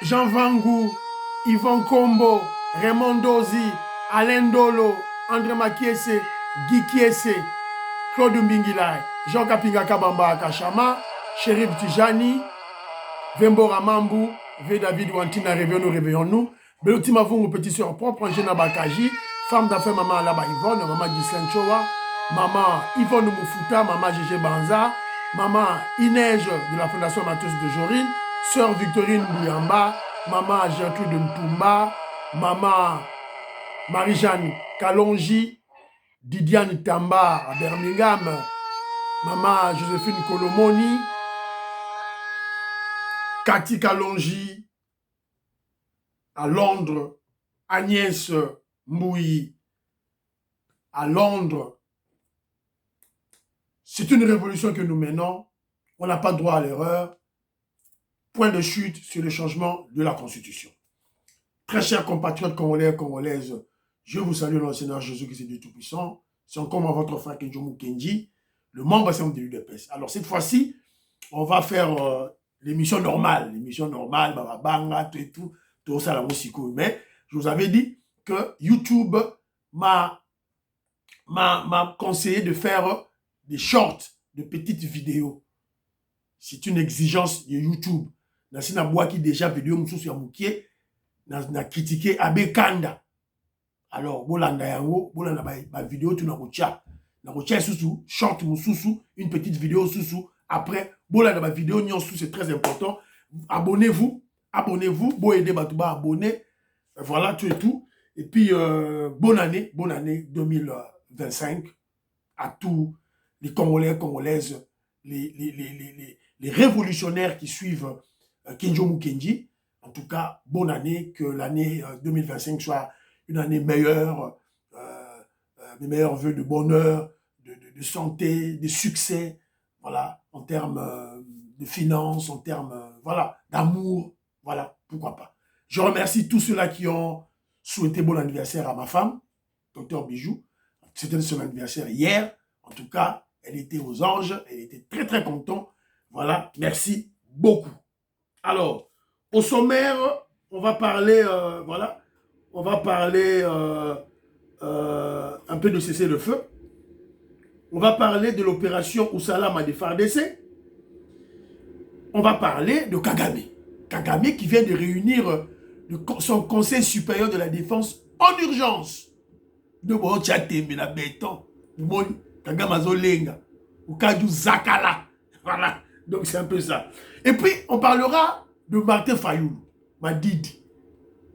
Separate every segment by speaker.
Speaker 1: Jean Vangou, Yvon Kombo, Raymond Dozi, Alain Dolo, André Makiese, Guy Kiese, Claude Mbingilai, Jean Kapinga Kabamba Akashama, Chérif Tijani, Vembo Ramambu, V. David Wantina, réveillons-nous. Beloutima Vungu, petit soeur propre, Angena Bakaji, femme d'affaires, maman Alaba Yvonne, maman Ghislaine Chowa, maman Yvonne Moufuta, maman Gégé Banza, maman Inège de la Fondation Matheus de Jorine, sœur Victorine Bouyamba, maman Gertrude Mtumba, maman Marie-Jeanne Kalonji, Didiane Tamba à Birmingham, maman Joséphine Kolomoni, Cathy Kalonji à Londres, Agnès Mboui à Londres. C'est une révolution que nous menons. On n'a pas droit à l'erreur. Point de chute sur le changement de la Constitution. Très chers compatriotes congolais et congolaises, je vous salue dans le Seigneur Jésus-Christ, Dieu Tout-Puissant. C'est encore votre frère Kenjomu Kenji, le membre de l'UDPS. Alors cette fois-ci, on va faire l'émission normale. L'émission normale, Banga, tout ça, la musique. Mais je vous avais dit que YouTube m'a conseillé de faire des shorts, de petites vidéos. C'est une exigence de YouTube. Nasina Bouaki déjà vidéo moussous ya moukié na critiqué Abe Kanda. Alors bolanda yango, bolanda ba vidéo tu na kocha. Na kocha sous short moussous, une petite vidéo sous après bolanda ba vidéo nyon sous, c'est très important. Abonnez-vous, bo aider batouba abonner. Voilà tout et tout. Et puis bonne année 2025 à tous les Congolais, Congolaises, les révolutionnaires qui suivent Kenjomu Kenji. En tout cas, bonne année, que l'année 2025 soit une année meilleure, mes meilleurs vœux de bonheur, de santé, de succès, voilà, en termes de finances, en termes voilà, d'amour, voilà, pourquoi pas. Je remercie tous ceux-là qui ont souhaité bon anniversaire à ma femme, Docteur Bijou. C'était son anniversaire hier. En tout cas, elle était aux anges, elle était très très contente. Voilà, merci beaucoup. Alors, au sommaire, on va parler, voilà, on va parler un peu de cessez-le-feu. On va parler de l'opération Oussalama des FARDC. On va parler de Kagame. Kagame qui vient de réunir son Conseil supérieur de la défense en urgence. De Bochatembe la béton. Kagame Azolenga. Ou Kaju Zakala. Voilà. Donc c'est un peu ça. Et puis on parlera de Martin Fayoulou, Madidi,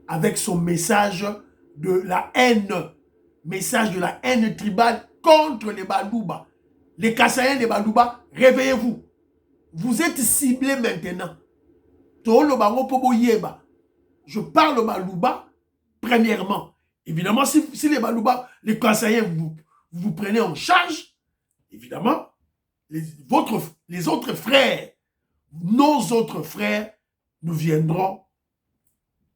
Speaker 1: avec son message de la haine. Message de la haine tribale contre les Balouba. Les Kassaïens des Balouba, réveillez-vous. Vous êtes ciblés maintenant. Je parle Balouba, premièrement. Évidemment, si les Balouba, les Kassaïens, vous prenez en charge, évidemment, les autres frères, nos autres frères, nous viendrons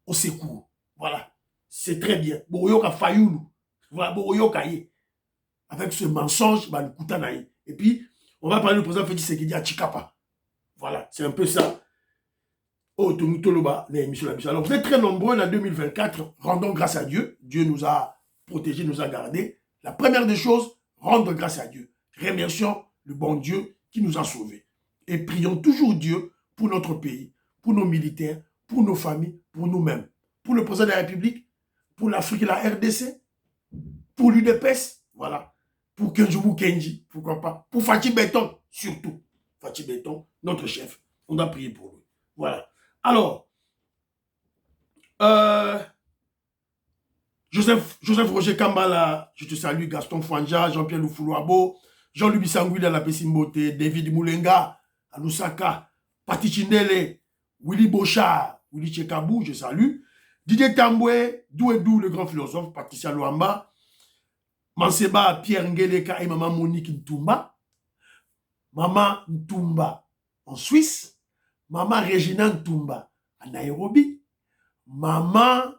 Speaker 1: au secours. Voilà. C'est très bien. Boroyoka Fayoulou. Voilà, Boroyoka Ye. Avec ce mensonge, et puis, on va parler du président Félix Tshisekedi à Chikapa. Voilà, c'est un peu ça. Oh, alors, vous êtes très nombreux en 2024. Rendons grâce à Dieu. Dieu nous a protégés, nous a gardés. La première des choses, rendre grâce à Dieu. Remercions le bon Dieu qui nous a sauvés. Et prions toujours Dieu pour notre pays, pour nos militaires, pour nos familles, pour nous-mêmes. Pour le président de la République, pour l'Afrique et la RDC, pour l'UDPS, voilà. Pour Kenjomu Kenji, pourquoi pas. Pour Fatih Béton, surtout. Fatih Béton, notre chef. On doit prier pour lui. Voilà. Alors, Joseph Roger Kambala, je te salue, Gaston Fouanja, Jean-Pierre Loufoulouabo, Jean-Louis Bissangui à la Pessimbote, David Moulenga, à Lusaka, Pati Chindele, Willy Bochard, Willy Chekabou, je salue, Didier Tamboué, Douedou, le grand philosophe, Patricia Luamba, Manseba, Pierre Ngeleka et Maman Monique Ntumba, Maman Ntumba en Suisse, Maman Regina Ntumba à Nairobi, Maman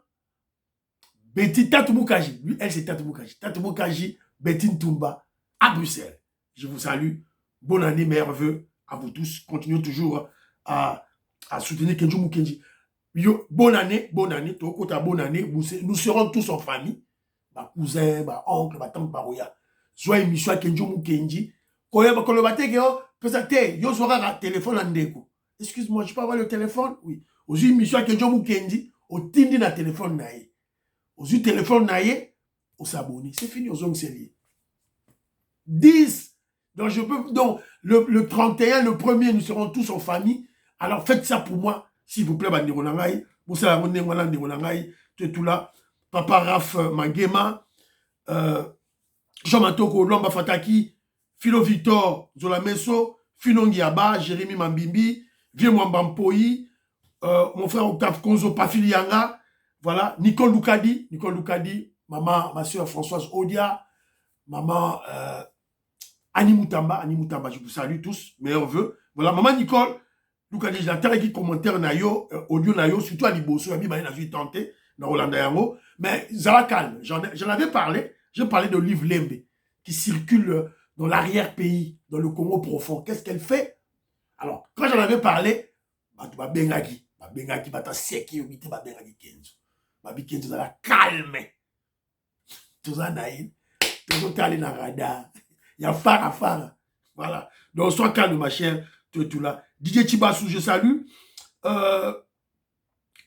Speaker 1: Betty Tatumoukaji, lui, elle c'est Tatumoukaji. Tatumoukaji, Betty Ntumba à Bruxelles. Je vous salue. Bonne année, meilleurs vœux à vous tous. Continuez toujours à soutenir Kenjomu Kenji. Yo, bonne année, bonne année. Nous serons tous en famille. Ma cousin, ma oncle, ma tante Baroya. Soit émission Kenjo Mukenji. Koyeba kolobate ke yo, peut-être yo sera téléphone en déco. Excuse-moi, je peux avoir le téléphone? Oui. Aux émissions Kenjo Mukenji, au tindi na téléphone naïe. Aux téléphone naïe, au s'abonner. C'est fini, aux ongles c'est lié. 10. Donc, je peux, donc le 31, le 1er, nous serons tous en famille. Alors, faites ça pour moi, s'il vous plaît, Bandiro Nangaï. Vous savez, tout là. Papa Raph Mangema, Jean Matoko, Lomba Fataki, Philo Victor, Zola Meso, Finongi Aba, Jérémy Mambimbi, Vieux Mwambampoyi, mon frère Octave Konzo Pafilianga, voilà, Nicole Loukadi, maman, ma soeur Françoise Odia, maman Annie Moutamba, je vous salue tous, meilleurs vœux. Voilà, maman Nicole, Loukadi, j'attends qui commentaire nayo, audio nayo, surtout à Liboso, Abi Baye Nazu tenté, dans Rolanda Yango, mais Zara calme, j'en avais parlé, je parlais de Liv Lembe, qui circule dans l'arrière-pays, dans le Congo profond. Qu'est-ce qu'elle fait? Alors, quand j'en avais parlé, bah Bengaki, bah seki, yobite, bah Bengaki Kenzo. Bah Kenzo, ça la calme. Tout ça, naïd, tout ça, dans radar. Il y a phare. Voilà. Donc, sois calme, ma chère, tout là. DJ Chibassou, je salue.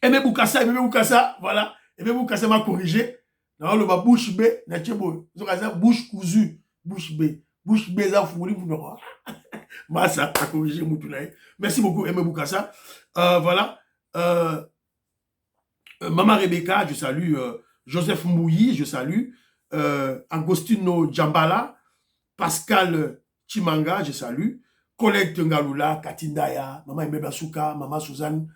Speaker 1: Aimé Boukassa, voilà. Aimé Boukassa m'a corrigé. Non, le bouche B, bouche cousue, bouche B, ça fourri pour nous. Massa a corrigé Moutoulaye. Merci beaucoup, Aimé Boukassa. Voilà. Maman Rebecca, je salue. Joseph Mouyi, je salue. Agostino Djambala. Pascal Chimanga, je salue. Colette Ngalula, Katindaya, Maman Emebe Souka, Maman Suzanne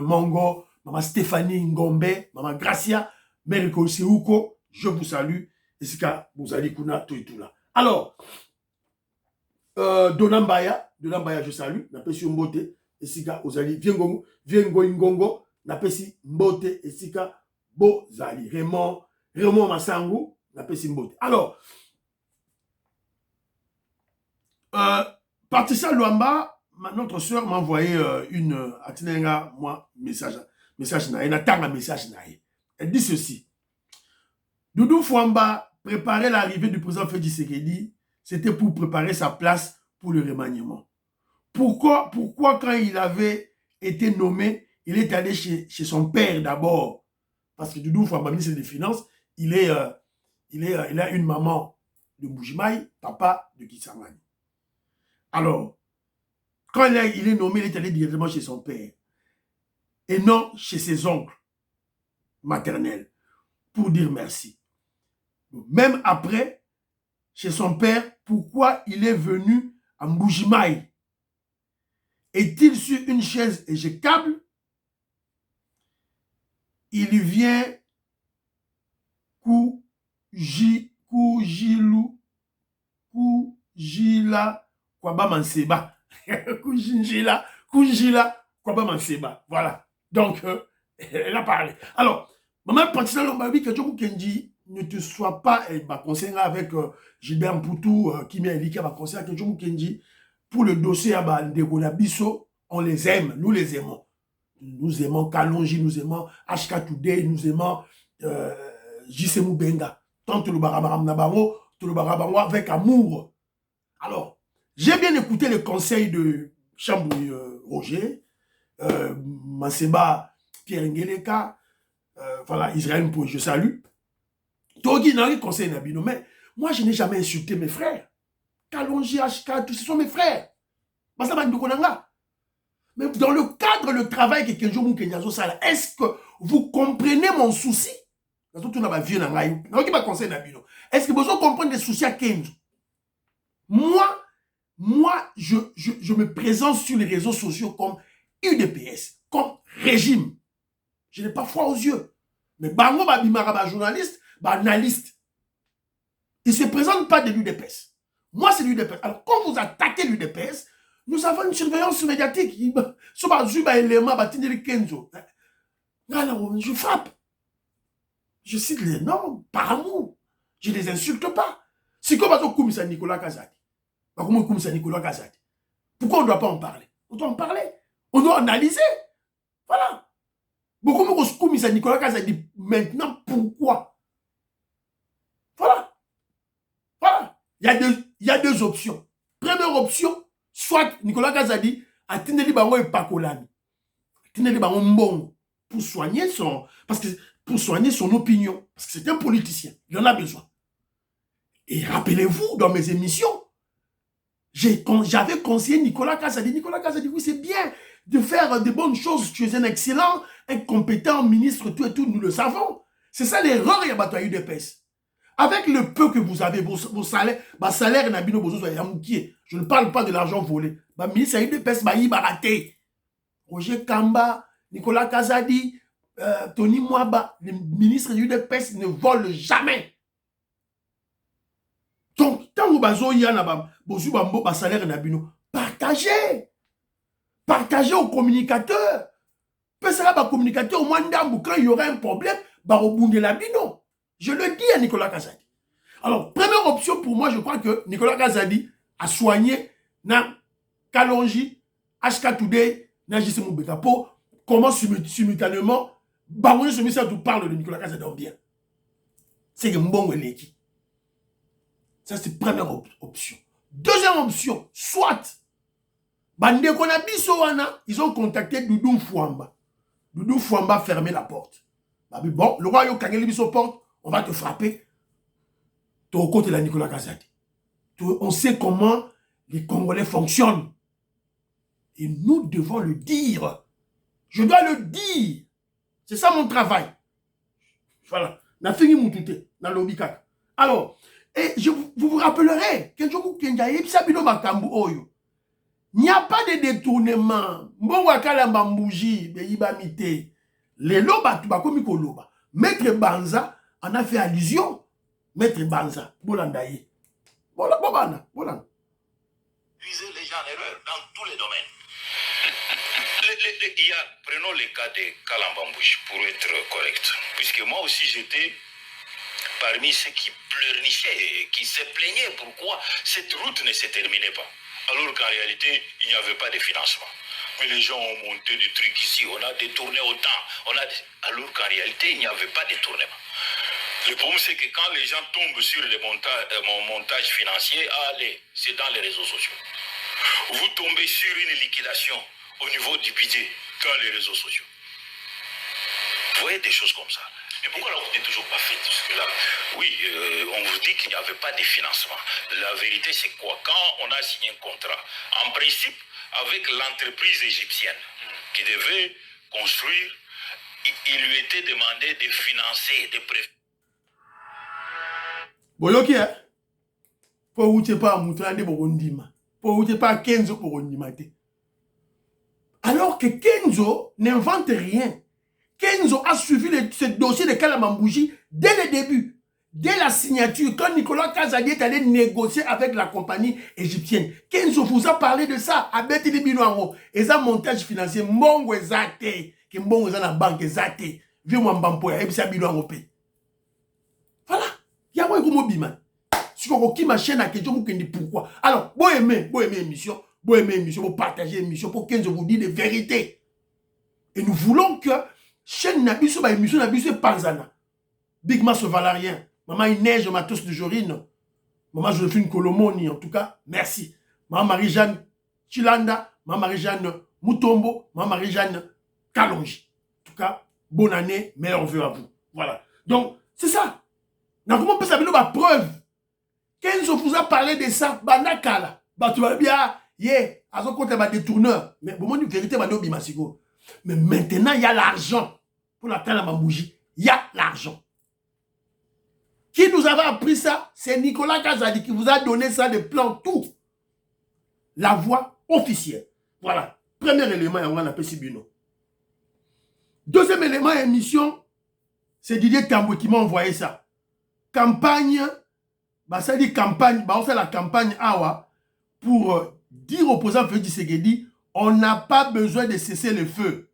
Speaker 1: Mongo, Maman Stéphanie Ngombe, Maman Gracia, Meriko Seuko, je vous salue. Et c'est qu'à vous allez kuna tout et tout là. Alors, Donambaya, je salue, Napesi Mbote, et c'est qu'à vous allez Viengo Ingongo, Napesi Mbote, et c'est qu'à Bozali, Raymond Massango, Napesi Mbote. Alors, Patricia Luamba, notre soeur m'a envoyé une atinenga, moi, message naïe. Elle dit ceci. Doudou Fouamba préparait l'arrivée du président Félix Tshisekedi, c'était pour préparer sa place pour le remaniement. Pourquoi quand il avait été nommé, il est allé chez son père d'abord? Parce que Doudou Fouamba, ministre des Finances, il a une maman de Mbujimaï, papa de Kisangani. Alors, quand il est nommé, il est allé directement chez son père et non chez ses oncles maternels pour dire merci. Même après, chez son père, pourquoi il est venu à Mbujimaï? Est-il sur une chaise éjectable? Il vient Kujila Kwaba Manseba. Kujila Kwaba Manseba. Voilà. Donc, elle a parlé. Alors, maman Patricia Lombabi, que Djokou Kenji ne te soit pas conseiller avec Gilbert Mpoutou, qui m'a dit qu'il va conseiller que Djokou Kenji pour le dossier à Ndegola Bisso, on les aime, nous les aimons. Nous aimons Kalonji, nous aimons HK Today, nous aimons JC Moubenga. Tant tout le barabaram nabango, tout le barabango avec amour. Alors, j'ai bien écouté le conseil de Chambouille Roger, Manseba Pierre Ngeleka, voilà, Israël Mpo, je salue. Togi n'a rien conseil Nabino, mais moi je n'ai jamais insulté mes frères. Kalonji, HK, tous ce sont mes frères. Mais dans le cadre du travail que Kenjo Moukenyazo Sala, est-ce que vous comprenez mon souci? Est-ce que vous comprenez les soucis à Kenzo? Moi, je me présente sur les réseaux sociaux comme UDPS, comme régime. Je n'ai pas foi aux yeux. Mais Bango Babimara, journaliste, analyste. Il ne se présente pas de l'UDPS. Moi, c'est l'UDPS. Alors, quand vous attaquez l'UDPS, nous avons une surveillance médiatique. Je frappe. Je cite les noms par amour. Je ne les insulte pas. C'est comme Nicolas Kazadi. Pourquoi on ne doit pas en parler? On doit en parler. On doit analyser. Voilà. à Nicolas Kazadi. Maintenant, pourquoi? Voilà. Voilà. Il y a deux options. Première option, soit Nicolas Kazadi a tenu bango et pakolani. Tenu bango mbongo pour soigner son... Parce que pour soigner son opinion. Parce que c'est un politicien. Il en a besoin. Et rappelez-vous, dans mes émissions, j'avais conseillé Nicolas Kazadi. Nicolas Kazadi, oui, c'est bien de faire de bonnes choses. Tu es un excellent, un compétent ministre, tout et tout, nous le savons. C'est ça l'erreur, il y a eu UDPS. Avec le peu que vous avez, vos salaires, je ne parle pas de l'argent volé. Le ministre de UDPS, il a raté. Roger Kamba, Nicolas Kazadi, Tony Mwaba, les ministres de UDPS ne volent jamais. Donc, tant que vous avez salaire, partagez. Partagez aux communicateurs. Peut-être communicateur au moins quand il y aura un problème, je le dis à Nicolas Kazadi. Alors, première option pour moi, je crois que Nicolas Kazadi a soigné na Kalonji, HK Today, na JC Moubeka pour comment simultanément Barouni Soumissa tout parle de Nicolas Kazadi en bien. C'est que Mbongo Leki. Ça, c'est première option. Deuxième option, soit Bande Konabisowana, ils ont contacté Doudou Fouamba. Doudou Fouamba a fermé la porte. Bon, le roi Kangeli Biso porte, on va te frapper. Tu es au côté de la Nicolas Kazadi. On sait comment les Congolais fonctionnent. Et nous devons le dire. Je dois le dire. C'est ça mon travail. Voilà. Na fini mon touté. Na lobika. Alors, et vous vous rappellerez, il n'y a pas de détournement. Maître Banza en a fait allusion. Maître Banza, Bolandaye. Bolanda.
Speaker 2: Viser les gens en erreur dans tous les domaines. Prenons le cas de Kalambambouche pour être correct. Puisque moi aussi j'étais parmi ceux qui pleurnichaient, qui se plaignaient pourquoi cette route ne se terminait pas. Alors qu'en réalité, il n'y avait pas de financement. Mais les gens ont monté des trucs ici, on a détourné autant. Alors qu'en réalité, il n'y avait pas de détournement. Le problème, c'est que quand les gens tombent sur mon montage financier, allez, c'est dans les réseaux sociaux. Vous tombez sur une liquidation au niveau du budget dans les réseaux sociaux. Vous voyez des choses comme ça. Mais pourquoi la route n'est toujours pas faite jusque-là? Oui, on vous dit qu'il n'y avait pas de financement. La vérité, c'est quoi? Quand on a signé un contrat, en principe, avec l'entreprise égyptienne qui devait construire, il lui était demandé de financer, de préférer.
Speaker 1: Boyoki, hein? Pour où tu pas à Moutrande Borondima. Pour où tu pas à Kenzo Borondimate. Alors que Kenzo n'invente rien. Kenzo a suivi ce dossier de Kalambambouji dès le début, dès la signature, quand Nicolas Kazadi est allé négocier avec la compagnie égyptienne. Kenzo vous a parlé de ça, à Betty Binoango, et ça montage financier, Mbongo Zate, qui Mbongo Zana banque Zate, vieux-moi Mbampoya, et puis ça Binoango paye. Voilà, il y a moi comme Biman. Si vous avez ma chaîne à question, vous dites pourquoi. Alors, vous aimez émission, vous partagez l'émission pour Kenzo vous dit des vérités. Et nous voulons que chaîne Nabiso, bah émission Nabiso Panzana. Big Mass Valarien. Maman Inège, Matos de Jorine. Maman Joséphine Colomoni, en tout cas, merci. Maman Marie-Jeanne Chilanda. Maman Marie-Jeanne Mutombo. Maman Marie-Jeanne Kalonji. En tout cas, bonne année, meilleurs vœux à vous. Voilà. Donc, c'est ça. Donc, comment on peut s'appeler ma preuve? Kenzo vous a parlé de ça, Banakala. Bah, tu vas bien, à son côté, détourneur. Mais bon, une vérité, mais maintenant, il y a l'argent. Pour la Kalambambouji, il y a l'argent. Qui nous avait appris ça? C'est Nicolas Kazadi qui vous a donné ça, le plan, tout. La voie officielle. Voilà. Premier élément, on a appelé Sibino. Deuxième élément, émission, c'est Didier Tamboué qui m'a envoyé ça. Campagne, bah ça dit campagne, bah on fait la campagne Awa pour dire au président Félix Tshisekedi, on n'a pas besoin de cesser le feu.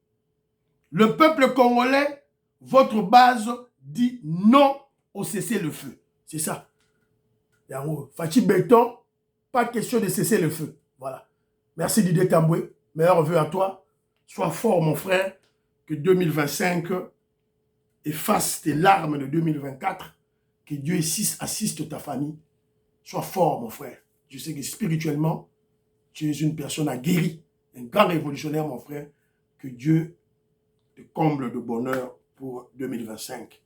Speaker 1: Le peuple congolais, votre base dit non au cesser le feu. C'est ça. Fachi Béton, pas question de cesser le feu. Voilà. Merci Didier Tamboué. Meilleurs vœux à toi. Sois fort mon frère. Que 2025 efface tes larmes de 2024. Que Dieu assiste ta famille. Sois fort, mon frère. Je sais que spirituellement, tu es une personne aguerrie, un grand révolutionnaire, mon frère. Que Dieu te comble de bonheur pour 2025.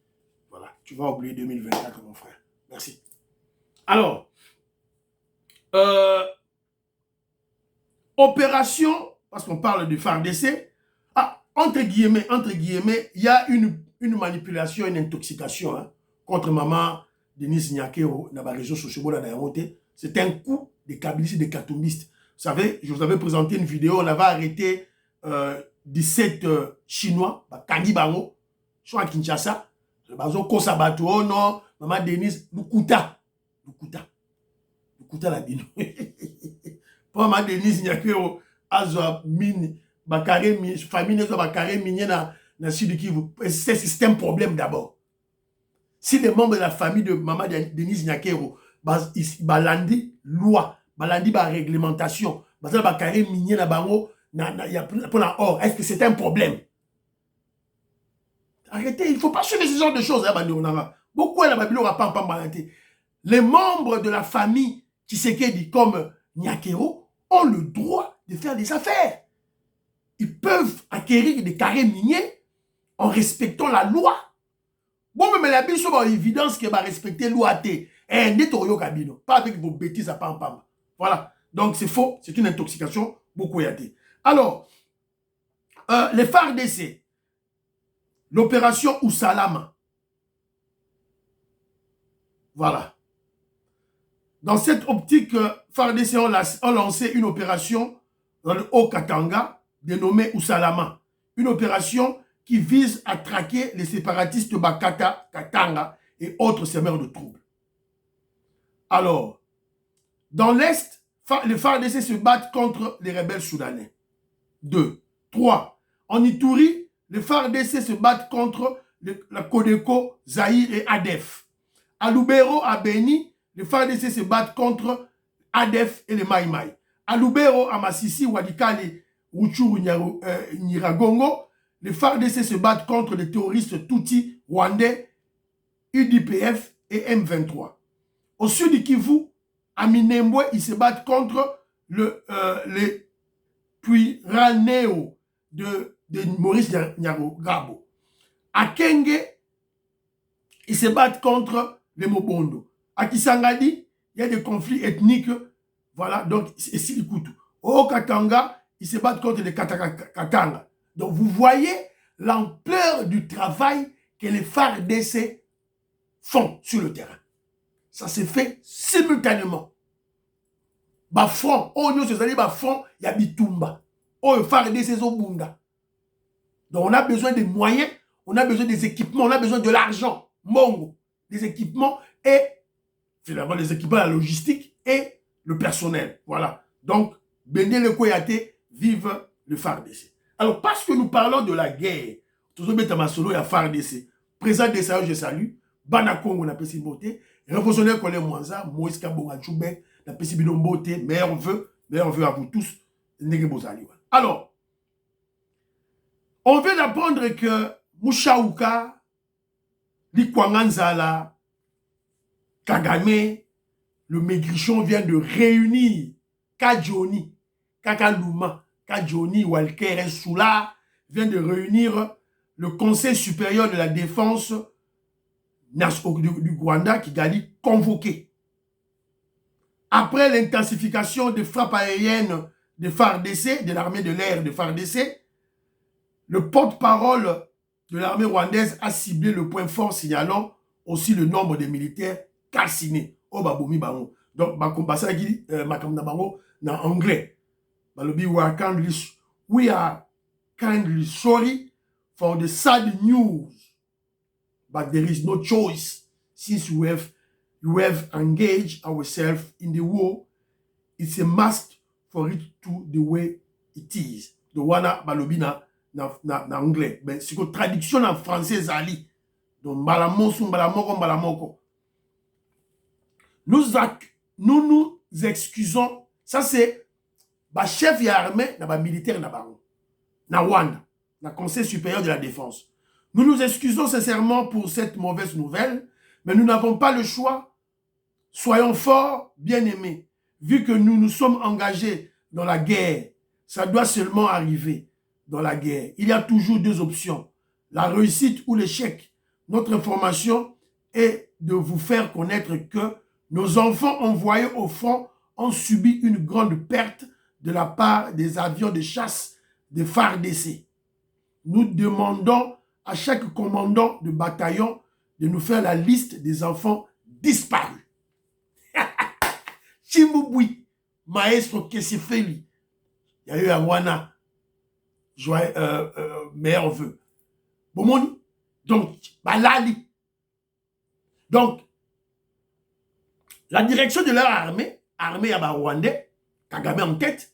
Speaker 1: Voilà, tu vas oublier 2024, mon frère. Merci. Alors, opération, parce qu'on parle de FARDC, entre guillemets, il y a une manipulation, une intoxication hein, contre maman Denise Nyakero dans les réseaux sociaux. C'est un coup de kabilistes, de katumbistes. Vous savez, je vous avais présenté une vidéo, on avait arrêté 17 Chinois, Kangi Bango, sont à Kinshasa. Bazo Kosabato, oh non, maman Denise, Lukuta la bino. Pour maman Denise Nyakero, Azwa Mine, Bakare, famille Nezo Bakare, Mine na Sud Kivu. C'est un problème d'abord. Si les membres de la famille de maman Denise Nyakero, balandi loi, balandi ba réglementation, Bakare, Mine na bango, est-ce que c'est un problème? Arrêtez, il ne faut pas suivre ce genre de choses. Beaucoup les membres de la famille Tshisekedi comme Nyakero ont le droit de faire des affaires. Ils peuvent acquérir des carrés miniers en respectant la loi. Bon, mais la Bible sur l'évidence qu'il va respecter la loi. Pas avec vos bêtises à pam pam. Voilà. Donc c'est faux, c'est une intoxication. Beaucoup yaté. Alors, les FARDC. L'opération Usalama. Voilà. Dans cette optique, FARDC ont lancé une opération dans le Haut-Katanga dénommée Usalama. Une opération qui vise à traquer les séparatistes Bakata, Katanga et autres semeurs de troubles. Alors, dans l'Est, les FARDC se battent contre les rebelles soudanais. 2. 3. En Ituri, les FARDC se battent contre la Codeco, Zaïre et ADEF. À Lubero, à Beni, les FARDC se battent contre ADEF et les Maïmaï. À Lubero, à Massissi, Wadikale, Ruchuru, Nyiragongo, les FARDC se battent contre les terroristes Tutsi, Rwandais, UDPF et M23. Au sud du Kivu, à Minembwe, ils se battent contre les Twiranéo de Maurice Nyarugabo. À Kenge, ils se battent contre les Mobondo. À Kisangani, il y a des conflits ethniques. Voilà, donc c'est Silikutu. Au Katanga, ils se battent contre les Katanga. Donc vous voyez l'ampleur du travail que les FARDC font sur le terrain. Ça se fait simultanément. Front, front, il y a Bitumba. FARDC Zobunda. Donc on a besoin des moyens, on a besoin des équipements, on a besoin de l'argent, mongo, des équipements et finalement les équipements, la logistique et le personnel. Voilà. Donc, Bendele Koyate, vive le FARDC. Alors, parce que nous parlons de la guerre, toujours Betamasolo et la FARDC, président des Sahel, je salue, Banakongo, on a pessi beauté, révolutionnaire Kolé Mwanza, Moïse Kabonga Tchoubek, on a pessi bidon beauté, meilleur vœu à vous tous, alors, on vient d'apprendre que Mouchaouka, Likwanganzala, Kagame, le Maigrichon vient de réunir Kadjoni, Kakaluma, Kadjoni, Walker Soula, vient de réunir le Conseil supérieur de la défense du Rwanda qui a convoqué. Après l'intensification des frappes aériennes de FARDC, de l'armée de l'air de FARDC, le porte-parole de l'armée rwandaise a ciblé le point fort, signalant aussi le nombre de militaires calcinés. Oh, baboumi bango. Donc, bakombasa qui makamna bango en anglais. Balobi, we are kindly sorry for the sad news, but there is no choice since we have engaged ourselves in the war. It's a must for it to the way it is. The wana balobi na anglais. Mais c'est que traduction en français zali. Donc balamoko. Nous nous excusons. Ça c'est ba chef ya armée na ba militaire na bango. Na Wanda, na Conseil supérieur de la défense. Nous nous excusons sincèrement pour cette mauvaise nouvelle, mais nous n'avons pas le choix. Soyons forts, bien-aimés. Vu que nous nous sommes engagés dans la guerre, ça doit seulement arriver dans la guerre. Il y a toujours deux options, la réussite ou l'échec. Notre information est de vous faire connaître que nos enfants envoyés au front ont subi une grande perte de la part des avions de chasse des FARDC. Nous demandons à chaque commandant de bataillon de nous faire la liste des enfants disparus. Chimubui, maestro Kesefeli, il y a eu un wana, meilleur vœu. Bon, donc, balali. Donc, la direction de leur armée à Rwandais, Kagame en tête,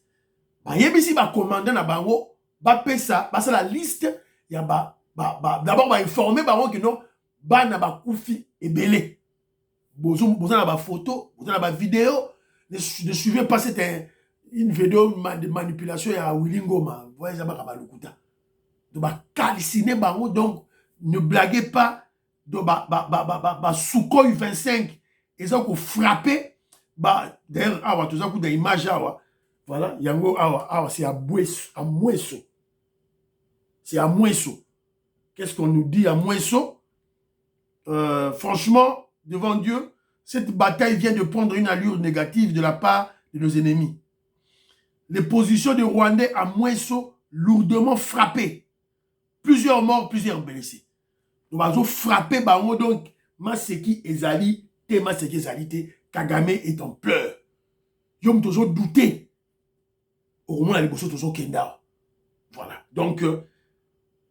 Speaker 1: yebisi ba commandant na bango, ba pesa, ba la liste, ya d'abord ba informer bango que non, ba na ba koufi ebele. Bozo na ba photo, bozo na ba vidéo, ne suivez pas cette une vidéo de manipulation à Willy Ngoma. Vous voyez, ça va lukuta. Donc ba calciner bango, donc ne blaguez pas de ba Sukhoi 25 ils ont frappé d'ailleurs awa tout ça coup d'image awa voilà yango awa c'est à Mweso c'est à Mweso. Qu'est-ce qu'on nous dit à Mweso? Franchement devant Dieu cette bataille vient de prendre une allure négative de la part de nos ennemis. Les positions des Rwandais à Mweso lourdement frappées, plusieurs morts, plusieurs blessés. Donc ils ont frappé bango donc Maseki ezali Maseki ezali Kagame est en pleurs. Yom toujours douté. Au moins les bossos toujours kenda. Voilà. Donc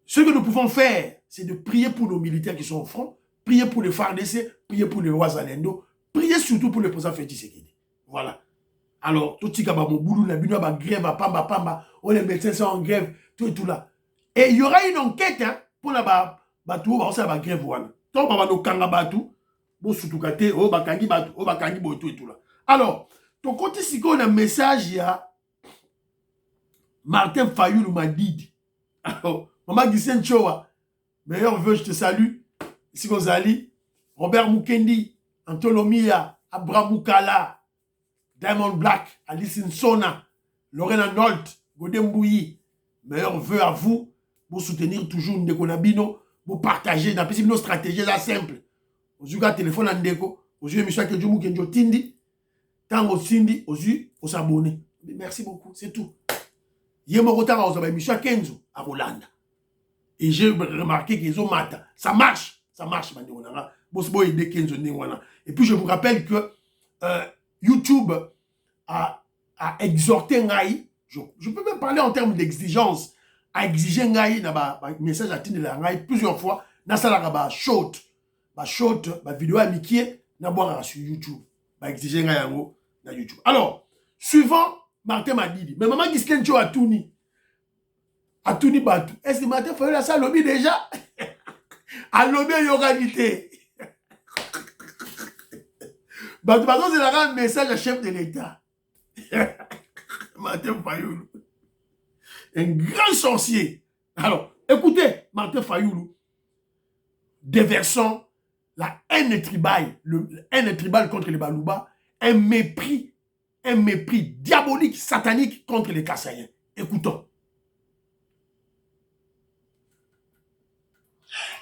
Speaker 1: ce que nous pouvons faire, c'est de prier pour nos militaires qui sont au front, prier pour les FARDC, prier pour les Ouazalendo, prier surtout pour le président Félix Tshisekedi. Voilà. Alors, tout ce mon boulot, la bino ba grève, pamba, on les médecins sont en grève, tout et tout là. Et il y aura une enquête hein, pour la batou, on va grève voilà. Donc on va nous kanga batou, bo sutukate, o bakangi batou, o bakangi botou et tout là. Alors, ton côté si on a un message il y a Martin Fayoulou m'a dit. Alors, maman Gissen Chowa, meilleur vœu, je te salue. Ici Gonzali, Robert Mukendi, Antolomia, Abraham Mukala, Diamond Black, Alice Nsona, Lorena Nolt, Godem Bouyi, meilleurs vœux à vous pour soutenir toujours Ndeko Nabino, pour partager nos stratégies là simple. Aujourd'hui, le téléphone à Ndeko, aujourd'hui, émission que Djumou Kenjo Tindi, Tango Sindi, aujourd'hui, on s'abonne. Merci beaucoup, c'est tout. Hier, mon retard à émission à Kenzo, à Rolanda. Et j'ai remarqué qu'ils ont matin. Ça marche, et puis, je vous rappelle que YouTube a exhorté Ngai, je peux même parler en termes d'exigence, a exigé Ngai, dans un message à Tine de la Ngai plusieurs fois, dans sa short, vidéo amitié, sur YouTube, exigé Ngai dans YouTube. Alors, suivant, Martin m'a dit, mais maman qui se à Touni Batu, est-ce que Martin Fayoulou a ça lobby déjà? À lobby, il y aura l'idée. Bah, c'est un message à chef de l'État. Martin Fayoulou. Un grand sorcier. Alors, écoutez, Martin Fayoulou, déversant la haine tribale contre les Balouba, un mépris diabolique, satanique contre les Kassaïens. Écoutons.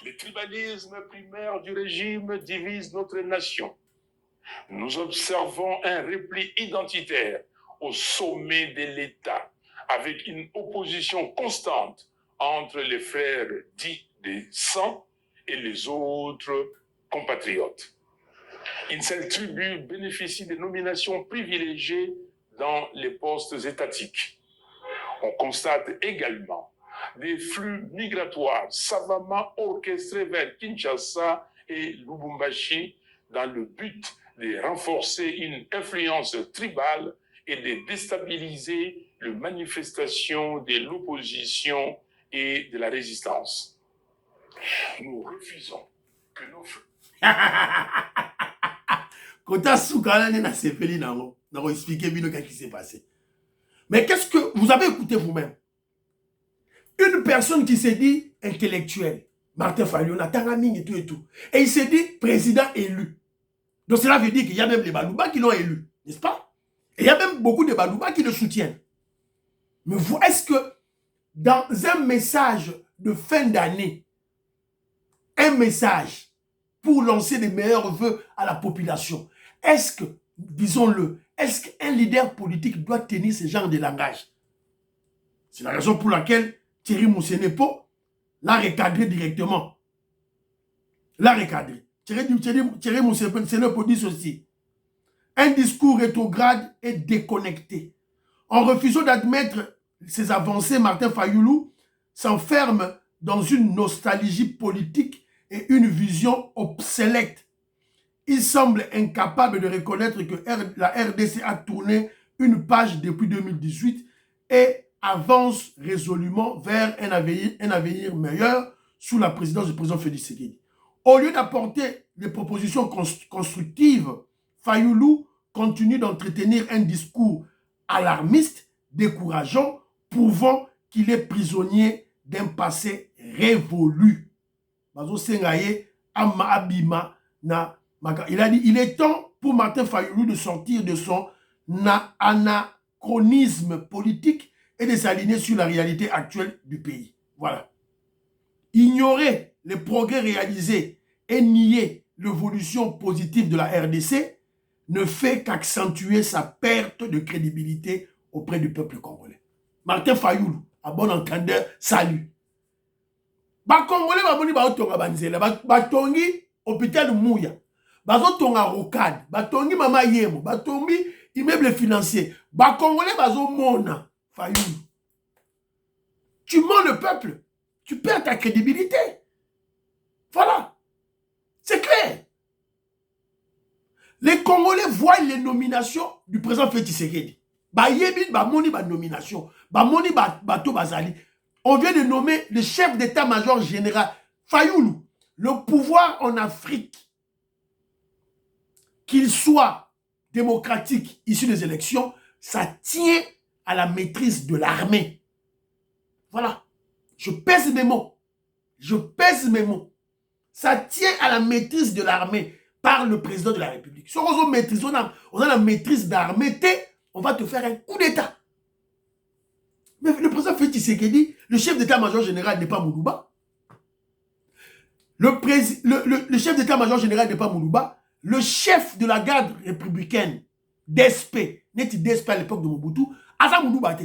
Speaker 3: Le tribalisme primaire du régime divise notre nation. Nous observons un repli identitaire au sommet de l'État, avec une opposition constante entre les frères dits des sang et les autres compatriotes. Une seule tribu bénéficie de nominations privilégiées dans les postes étatiques. On constate également des flux migratoires savamment orchestrés vers Kinshasa et Lubumbashi dans le but de renforcer une influence tribale et de déstabiliser les manifestations de l'opposition et de la résistance. Nous refusons que nos...
Speaker 1: Quand on expliquer bien ce qui s'est passé. Mais qu'est-ce que vous avez écouté vous-même? Une personne qui s'est dit intellectuelle, Martin Fayulu, Natangaming et tout et tout. Et il s'est dit président élu. Donc cela veut dire qu'il y a même les Balouba qui l'ont élu, n'est-ce pas? Et il y a même beaucoup de Balouba qui le soutiennent. Mais est-ce que dans un message de fin d'année, un message pour lancer les meilleurs vœux à la population, est-ce que, disons-le, est-ce qu'un leader politique doit tenir ce genre de langage? C'est la raison pour laquelle Thierry Moussenepo l'a recadré directement. L'a recadré. Thierry Moussenepo dit ceci. Un discours rétrograde et déconnecté. En refusant d'admettre ses avancées, Martin Fayulu s'enferme dans une nostalgie politique et une vision obsolète. Il semble incapable de reconnaître que la RDC a tourné une page depuis 2018 et avance résolument vers un avenir meilleur sous la présidence du président Félix Tshisekedi. Au lieu d'apporter des propositions constructives, Fayulu continue d'entretenir un discours alarmiste, décourageant, prouvant qu'il est prisonnier d'un passé révolu. Il a dit, il est temps pour Martin Fayulu de sortir de son anachronisme politique et de s'aligner sur la réalité actuelle du pays. Voilà. Ignorer les progrès réalisés et nier l'évolution positive de la RDC ne fait qu'accentuer sa perte de crédibilité auprès du peuple congolais. Martin Fayulu, à bon entendeur, salut. Ba Congolais ba boni ba otonga banzela, ba tongi hôpital Mouya, ba otonga rocade, ba tongi mama yemo, ba tongi immeuble financier, ba Congolais ba zo mona Fayulu. Tu mens le peuple, tu perds ta crédibilité. Voilà. C'est clair. Les Congolais voient les nominations du président Félix Tshisekedi. Ba yebi ba moni ba nomination, ba moni ba to bazali. On vient de nommer le chef d'état-major général Fayulu. Le pouvoir en Afrique, qu'il soit démocratique, issu des élections, ça tient à la maîtrise de l'armée. Voilà. Je pèse mes mots. Je pèse mes mots. Ça tient à la maîtrise de l'armée par le président de la République. Si on a la maîtrise d'armée, on va te faire un coup d'État. Mais le président Félix Tshisekedi, le chef d'état-major général n'est pas Moulouba. Le chef d'état-major général n'est pas Moulouba. Le chef de la garde républicaine, DSP, n'est-il DSP à l'époque de Mobutu, Asa Mouloubate.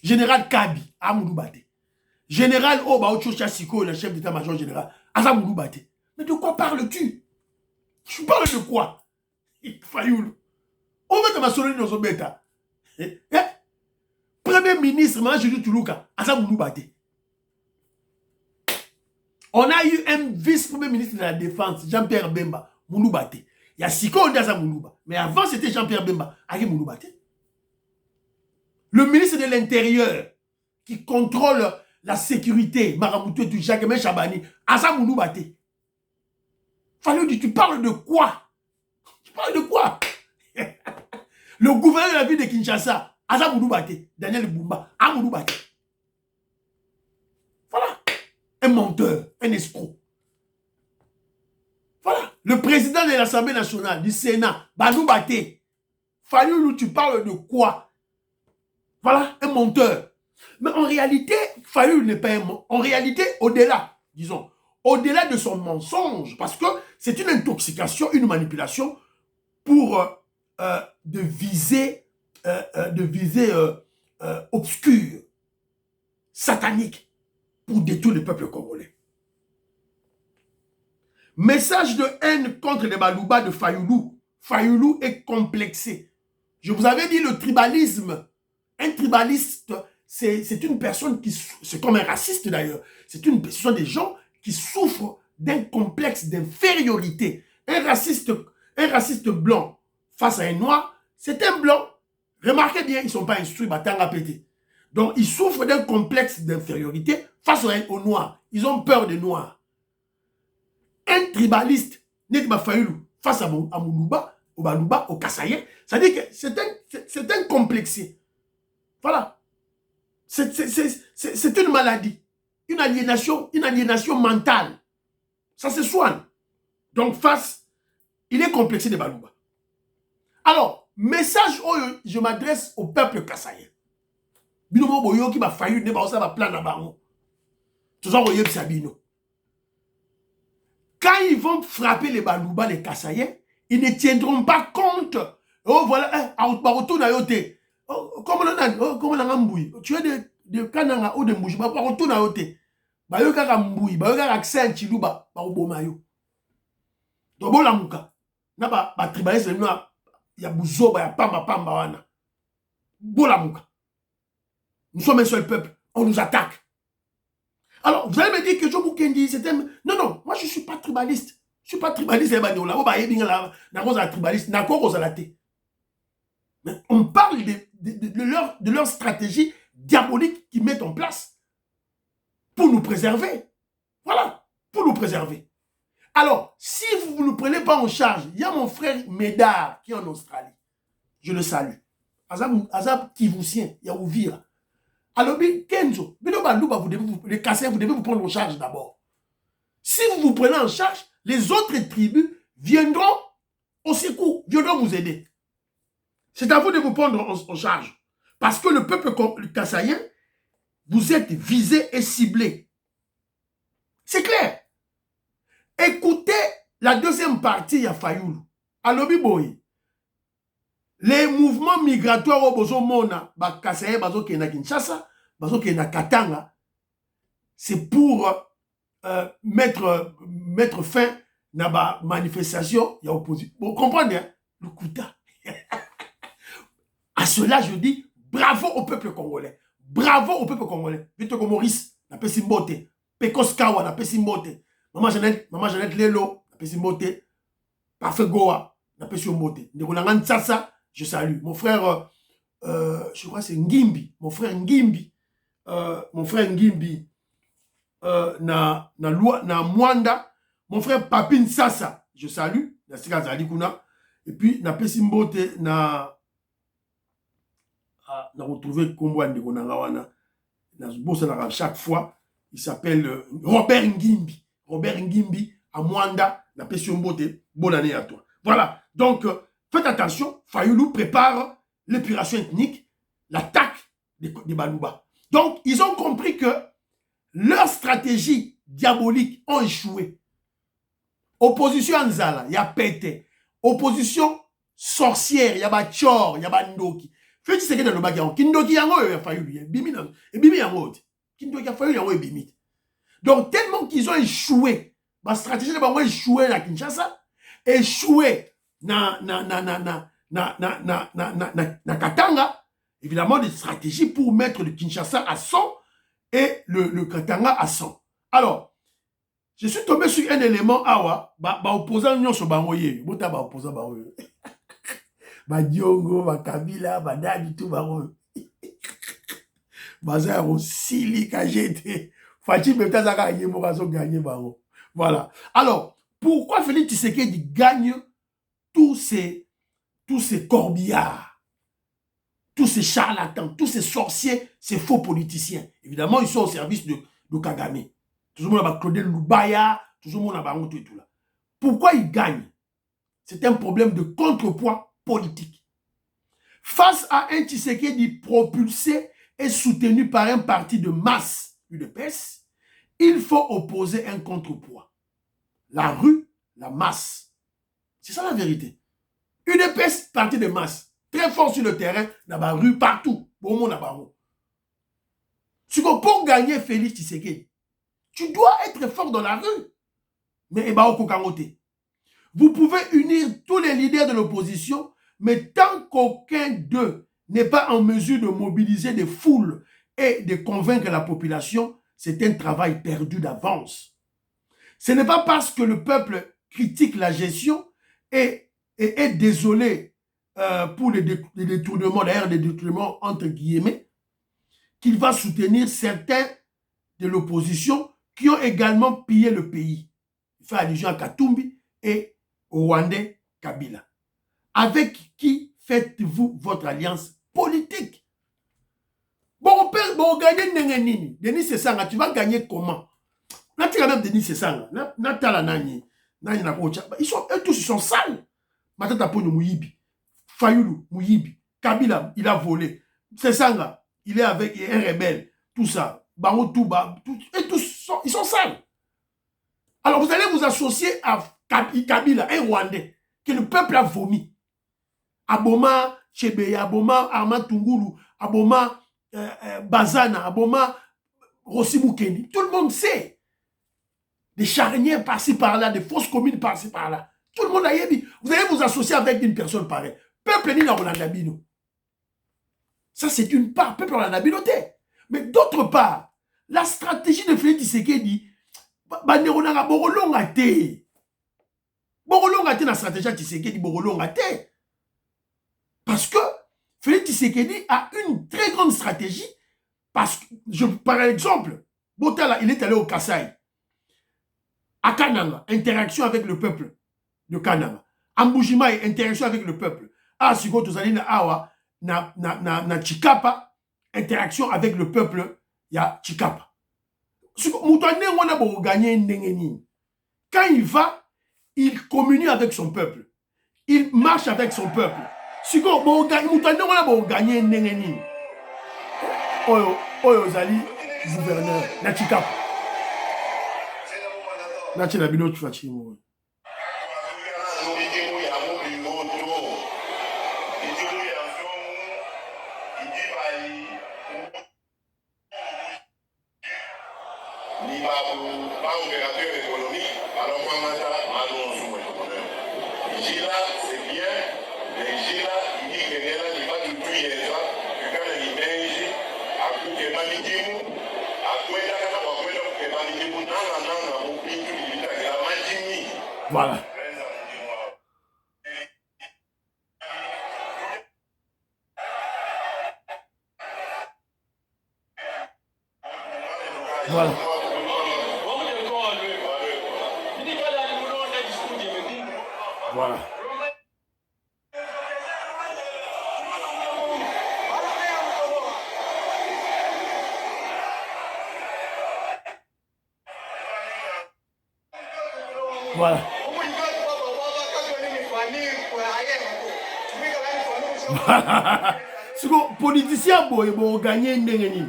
Speaker 1: Général Kabi, à Mouloubate. Général Oba Ochocha Siko, le chef d'état-major général, Asa Mouloubate. Mais de quoi parles-tu? Tu parles de quoi? Fayulu. On va te m'assurer dans son bêta. Premier ministre, Juju Toulouka, Asa Mouloubate. On a eu un vice-premier ministre de la Défense, Jean-Pierre Bemba, Mouloubate. Il y a Siko, on dit Asa Moulouba. Mais avant, c'était Jean-Pierre Bemba, Agi Mouloubate. Le ministre de l'Intérieur, qui contrôle la sécurité, Maramoutou et Jacques Chabani, Asa Mouloubate. Fayulu, tu parles de quoi? Tu parles de quoi? Le gouverneur de la ville de Kinshasa, Asa Mouloubate, Daniel Boumba, A Mouloubate. Voilà. Un menteur, un escroc. Voilà. Le président de l'Assemblée nationale, du Sénat, Mouloubate. Fayulu, tu parles de quoi? Voilà, un menteur. Mais en réalité, Fayulu n'est pas un menteur. En réalité, au-delà, disons, au-delà de son mensonge, parce que c'est une intoxication, une manipulation pour de visée obscure, satanique, pour détruire le peuple congolais. Message de haine contre les Balouba de Fayulu. Fayulu est complexé. Je vous avais dit le tribalisme. Un tribaliste, c'est une personne qui... C'est comme un raciste d'ailleurs. Ce sont des gens qui souffrent d'un complexe d'infériorité. Un raciste blanc face à un noir, c'est un blanc. Remarquez bien, ils ne sont pas instruits, batanga pété. Donc, ils souffrent d'un complexe d'infériorité face aux noirs. Ils ont peur des noirs. Un tribaliste, Nedima Fayulu, face à Moulouba, au Balouba, au Kassaïen, ça dit que c'est un complexé. Voilà. C'est une maladie. une aliénation mentale. Ça se soigne. Donc, face, il est complexé de Balouba. Alors, message où je m'adresse au peuple kassaïen. Binomo boyo qui va faillir, ne va pas plan na bango. Tout ça, voyez, Sabino. Quand ils vont frapper les Balouba, les kassaïens, ils ne tiendront pas compte. Oh, voilà, retourne à yote. Comment on a mboui? Tu es de Kananga ou de Mbouji, bah, retourne à yote. Bah, yo kaka mboui, bah, yo kaka accent chiluba, bah, obomayo. Donc, bon, la mouka. Na ba tribaliste, ya buzoba, ya pamba wana. Bon, la mouka. Nous sommes un seul peuple, on nous attaque. Alors, vous allez me dire que Joe Mukendi, c'était... Non, moi je ne suis pas tribaliste. Je ne suis pas tribaliste. Mais on parle de leur stratégie diabolique qu'ils mettent en place pour nous préserver. Voilà, pour nous préserver. Alors, si vous ne prenez pas en charge, il y a mon frère Médard qui est en Australie. Je le salue. Azab Kivousien, il y a Ouvira. Alors, Kenzo, les Kassais, vous devez vous prendre en charge d'abord. Si vous vous prenez en charge, les autres tribus viendront au secours, viendront vous aider. C'est à vous de vous prendre en charge. Parce que le peuple kassaïen, vous êtes visé et ciblé. C'est clair. Écoutez la deuxième partie, il y a Fayoulou. Alors, Biboy, les mouvements migratoires au Bozo Mona, Kassaïen, Bazo Kena Kinshasa, Bazo Kena Katanga, c'est pour mettre fin à la manifestation, il y a opposition. Vous comprenez, hein? Le Kouta. À cela, je dis bravo au peuple congolais. Bravo au peuple congolais. Vite comme Maurice, n'a pas simbote. Pekos Kawa, n'a pas simbote. Maman Jeannette Lelo, n'a pas simbote. Parfait Goa, n'a pas simbote. Ndekonangan Tsasa, je salue. Mon frère, je crois que c'est Ngimbi. Mon frère Ngimbi. Na Mwanda. Mon frère Papin Sasa, je salue. Et puis, na Pesimbote, na retrouvé Kombo Ndekonangawana. Na chaque fois, il s'appelle Robert Ngimbi. Robert Ngimbi, à Mwanda, na Pesimbote. Bonne année à toi. Voilà. Donc, faites attention. Fayoulou prépare l'épuration ethnique, l'attaque des Balouba. Donc, ils ont compris que leurs stratégies diaboliques ont échoué. Opposition Anzala, il y a pété. Opposition sorcière, il y a Bachor, il y a Bandoki. Faites ce que dans le bagarre. Kindoki yango ya Fayoulou, et bimi yango. Kindoki ya Fayoulou yango et bimi. Donc, tellement qu'ils ont échoué, ma stratégie de Bango échoué à Kinshasa, échoué na Katanga, évidemment des stratégies pour mettre le Kinshasa à 100 et le Katanga à 100. Alors, je suis tombé sur un élément awa, opposant nyon so bangoye, bota opposant bangoye. Diongo, Kabila, Dadi tout bangoye. Baza aussi li kajete. Fati beta zaka yemo kaso gagner bango. Voilà. Alors, pourquoi Félix Tshisekedi gagne tous ces corbillards, tous ces charlatans, tous ces sorciers, ces faux politiciens? Évidemment, ils sont au service de Kagame. Tout le monde a Claude Loubaya, tout le monde a tout et tout là. Pourquoi ils gagnent? C'est un problème de contrepoids politique. Face à un Tshisekedi propulsé et soutenu par un parti de masse, UDPS, il faut opposer un contrepoids. La rue, la masse. C'est ça la vérité. UDPS, parti de masse, très fort sur le terrain, dans la rue, partout. Bon monde à pour gagner Félix Tshisekedi, tu dois être fort dans la rue. Mais vous pouvez unir tous les leaders de l'opposition, mais tant qu'aucun d'eux n'est pas en mesure de mobiliser des foules et de convaincre la population, c'est un travail perdu d'avance. Ce n'est pas parce que le peuple critique la gestion et est désolé pour les détournements, d'ailleurs des détournements entre guillemets, qu'il va soutenir certains de l'opposition qui ont également pillé le pays. Il fait allusion à Katumbi et au Rwandais Kabila. Avec qui faites-vous votre alliance politique? Bon, bon gagner nini. Denis Sessanga, tu vas gagner comment? Là, tu as même Denis Sessanga. Natala nani. Nani na kocha. Eux tous, ils sont sales. Matata Ponyo Mouyibi. Fayoulou Mouyibi. Kabila, il a volé. Sessanga, il est avec un rebelle. Tout ça. Bango Touba. Et tous, ils sont sales. Alors, vous allez vous associer à Kabila, un Rwandais, que le peuple a vomi. Aboma Chebeya, Aboma Armand Tungulu, Aboma Bazana, Aboma Rossi Moukeni. Tout le monde sait. Des charnières par-ci par-là, des fausses communes par-ci par-là. Tout le monde a dit. Vous allez vous associer avec une personne pareille. Peuple ni na Rolandabino. Ça, c'est une part. Peuple Rolandabino. Mais d'autre part, la stratégie de Félix Tshisekedi, Banderonanga Borolonga te. Borolonga te na stratégie de Tshisekedi, Borolonga te. Parce que Félix Tshisekedi a une très grande stratégie. Parce que, par exemple, Botala, il est allé au Kasaï. À Kananga, interaction avec le peuple de Kananga. Ambujimai, interaction avec le peuple. Ah, Sigo Tozalina Awa, na Chikapa, interaction avec le peuple, ya Chikapa. Quand il va, il communie avec son peuple. Il marche avec son peuple. Sigo, gagner Nengeni. Oyo Zali, gouverneur, na Chikapa. Nachi la bino tufachimo. Voilà. Voilà. Voilà. Voilà. Siko politicien boy bo gagner ndengeni.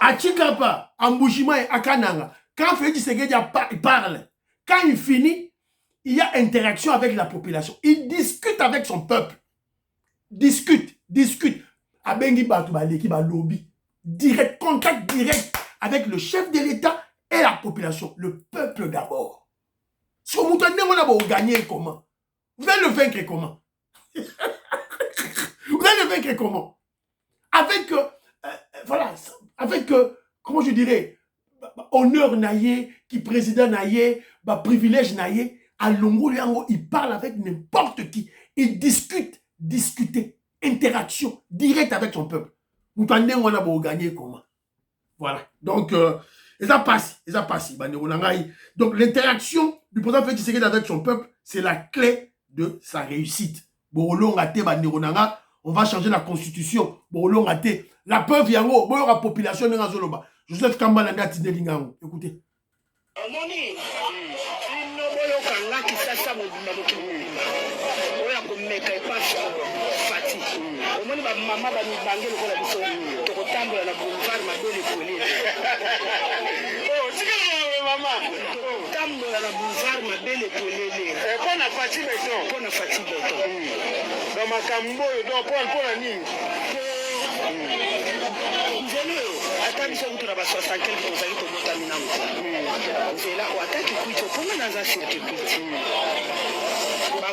Speaker 1: A Chikapa, Ambujima et Akananga. Quand Félix Tshisekedi parle, quand il finit, il y a interaction avec la population. Il discute avec son peuple. Discute. Abengi Batu Baleki ba lobby. Direct, contact direct avec le chef de l'État et la population. Le peuple d'abord. Si vous voulez gagner comment? Vous allez le vaincre comment? Vous allez le vaincre comment? Avec, voilà, avec, comment je dirais, honneur naïe, qui président naïe, privilège naïe, à Longo Liango, il parle avec n'importe qui. Il discuter, interaction directe avec son peuple. Vous pensez qu'on a gagner comment? Voilà. Donc, ils ont passé. Donc, l'interaction du président Félix Tshisekedi avec son peuple, c'est la clé de sa réussite. On va changer la constitution. La peuple yango, la population de Zoloba. Joseph Kambala Ndati Lingango. Écoutez.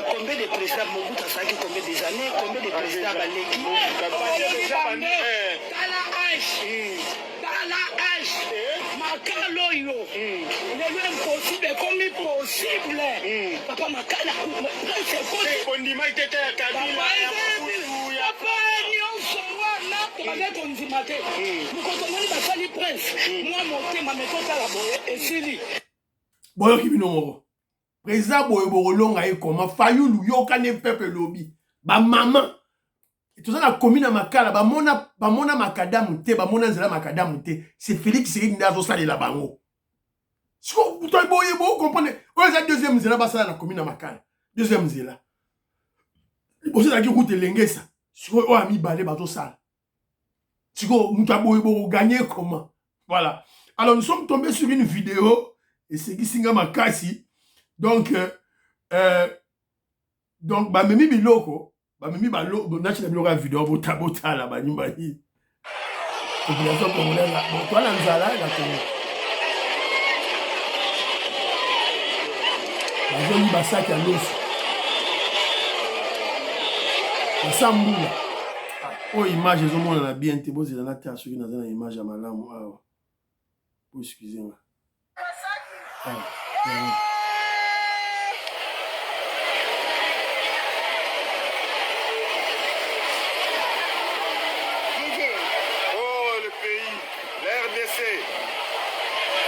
Speaker 4: Combien de présidents Mobutu Saki, combien des années, combien de présidents Baleki, dans la hache, Makaloyo, le impossible comme impossible. Papa Makala, c'est on dit Maïté Kabila, papa Nyon avec on dit Maté. Nous continuons à faire les princes. Moi, mon thème, ma méthode à la boye, et Sili.
Speaker 1: Boyo Kibino. Président Boyo Borolonga et comment Fayoulou Yokane Peuple Lobby. Ba maman. tout ça na commune makala bamona makadamu te bamona nzela makadamu te c'est Félix Tshisekedi ndazo salela bango siko toi boye bo comprendre oyo za deuxième nzela basala na commune makala deuxième nzela bosse la ki route lengesa siko o ami balé bazo sala siko muta boye bo gagner comment voilà alors nous sommes tombés sur une vidéo et c'est qui singa makasi donc ba memi biloko ba memi ba lo na china biloko ya vidéo bota la ba nyumba hii population congolaise bon toi la nzala la Congo ba joli ba sac ya loso ba sambula oh image ezomona na bien te bozela na ta soki naza na image ya malamu awa oh excusez-moi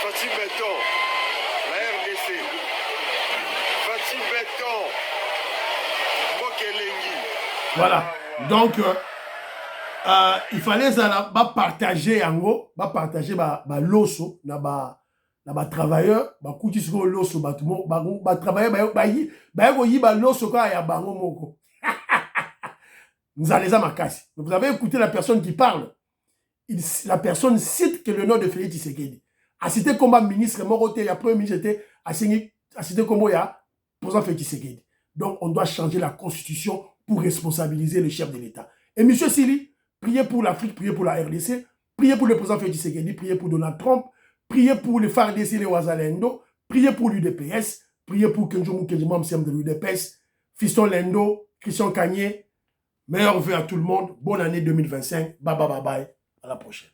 Speaker 5: Fatih Béton, la RDC, Fatih Béton, Bokelengi.
Speaker 1: Voilà, donc il fallait ça partager en gros, partager l'osso, na travailleur, kuti sur l'osso, travailleur, l'osso quand il y a bango moko. Nous allons à makasi. Vous avez écouté la personne qui parle. La personne cite que le nom de Félix Tshisekedi. A cité comme ministre, il y a premier ministre, a cité comme il y a président Félix Tshisekedi. Donc, on doit changer la constitution pour responsabiliser le chef de l'État. Et M. Sili, priez pour l'Afrique, priez pour la RDC, priez pour le président Félix Tshisekedi, priez pour Donald Trump, priez pour les FARDC, les Ouazalendo, priez pour l'UDPS, priez pour Kenjomu Kenjimam de l'UDPS, Fiston Lendo, Christian Kanye. Meilleurs vœux à tout le monde. Bonne année 2025. Bye bye bye bye. À la prochaine.